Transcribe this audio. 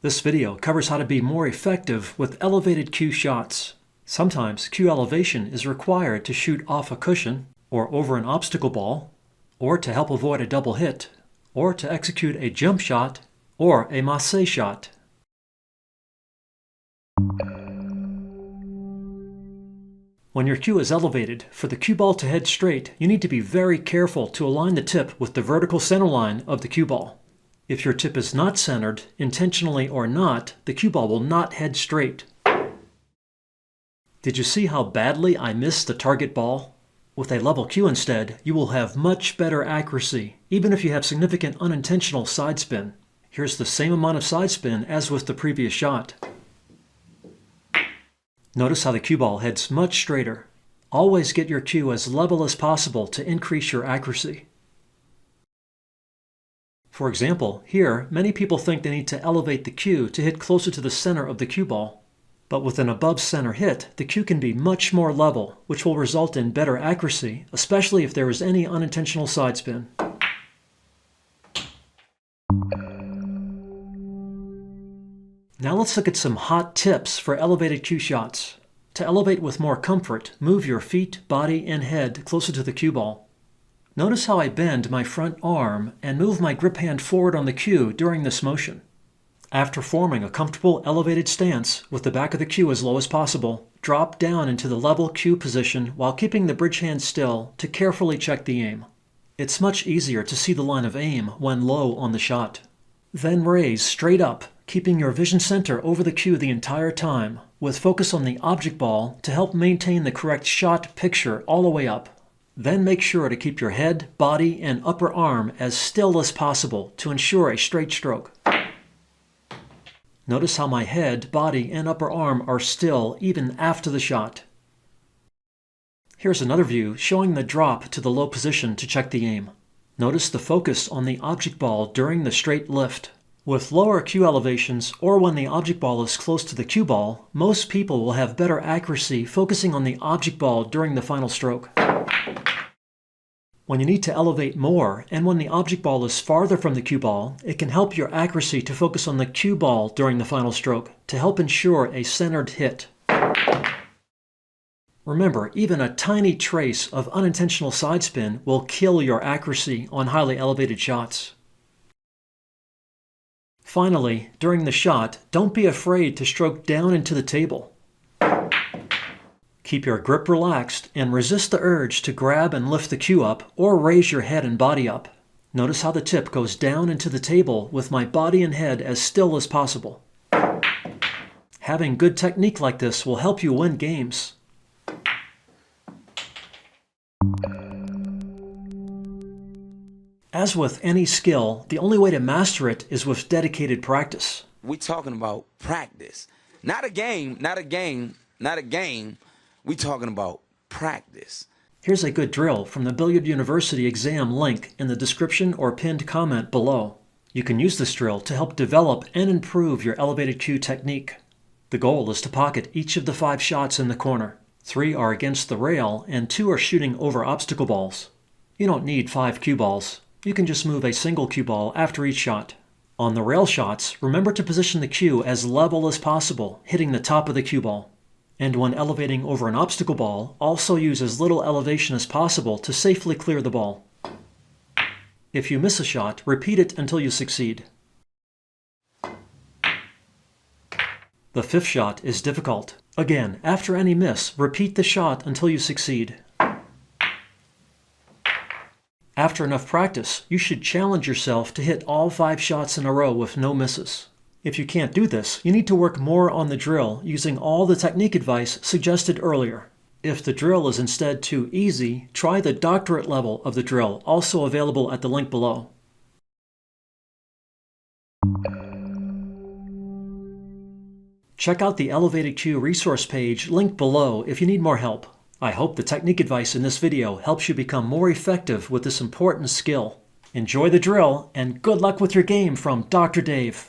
This video covers how to be more effective with elevated cue shots. Sometimes cue elevation is required to shoot off a cushion, or over an obstacle ball, or to help avoid a double hit, or to execute a jump shot, or a massé shot. When your cue is elevated, for the cue ball to head straight, you need to be very careful to align the tip with the vertical center line of the cue ball. If your tip is not centered, intentionally or not, the cue ball will not head straight. Did you see how badly I missed the target ball? With a level cue instead, you will have much better accuracy, even if you have significant unintentional side spin. Here's the same amount of side spin as with the previous shot. Notice how the cue ball heads much straighter. Always get your cue as level as possible to increase your accuracy. For example, here, many people think they need to elevate the cue to hit closer to the center of the cue ball. But with an above-center hit, the cue can be much more level, which will result in better accuracy, especially if there is any unintentional side spin. Now let's look at some hot tips for elevated cue shots. To elevate with more comfort, move your feet, body, and head closer to the cue ball. Notice how I bend my front arm and move my grip hand forward on the cue during this motion. After forming a comfortable elevated stance with the back of the cue as low as possible, drop down into the level cue position while keeping the bridge hand still to carefully check the aim. It's much easier to see the line of aim when low on the shot. Then raise straight up, keeping your vision center over the cue the entire time, with focus on the object ball to help maintain the correct shot picture all the way up. Then make sure to keep your head, body, and upper arm as still as possible to ensure a straight stroke. Notice how my head, body, and upper arm are still even after the shot. Here's another view showing the drop to the low position to check the aim. Notice the focus on the object ball during the straight lift. With lower cue elevations, or when the object ball is close to the cue ball, most people will have better accuracy focusing on the object ball during the final stroke. When you need to elevate more, and when the object ball is farther from the cue ball, it can help your accuracy to focus on the cue ball during the final stroke to help ensure a centered hit. Remember, even a tiny trace of unintentional side spin will kill your accuracy on highly elevated shots. Finally, during the shot, don't be afraid to stroke down into the table. Keep your grip relaxed and resist the urge to grab and lift the cue up or raise your head and body up. Notice how the tip goes down into the table with my body and head as still as possible. Having good technique like this will help you win games. As with any skill, the only way to master it is with dedicated practice. We're talking about practice. Not a game. We're talking about practice. Here's a good drill from the Billiard University exam link in the description or pinned comment below. You can use this drill to help develop and improve your elevated cue technique. The goal is to pocket each of the 5 shots in the corner. 3 are against the rail and 2 are shooting over obstacle balls. You don't need 5 cue balls. You can just move a single cue ball after each shot. On the rail shots, remember to position the cue as level as possible, hitting the top of the cue ball. And when elevating over an obstacle ball, also use as little elevation as possible to safely clear the ball. If you miss a shot, repeat it until you succeed. The 5th shot is difficult. Again, after any miss, repeat the shot until you succeed. After enough practice, you should challenge yourself to hit all 5 shots in a row with no misses. If you can't do this, you need to work more on the drill using all the technique advice suggested earlier. If the drill is instead too easy, try the doctorate level of the drill, also available at the link below. Check out the Elevated Cue resource page linked below if you need more help. I hope the technique advice in this video helps you become more effective with this important skill. Enjoy the drill, and good luck with your game from Dr. Dave.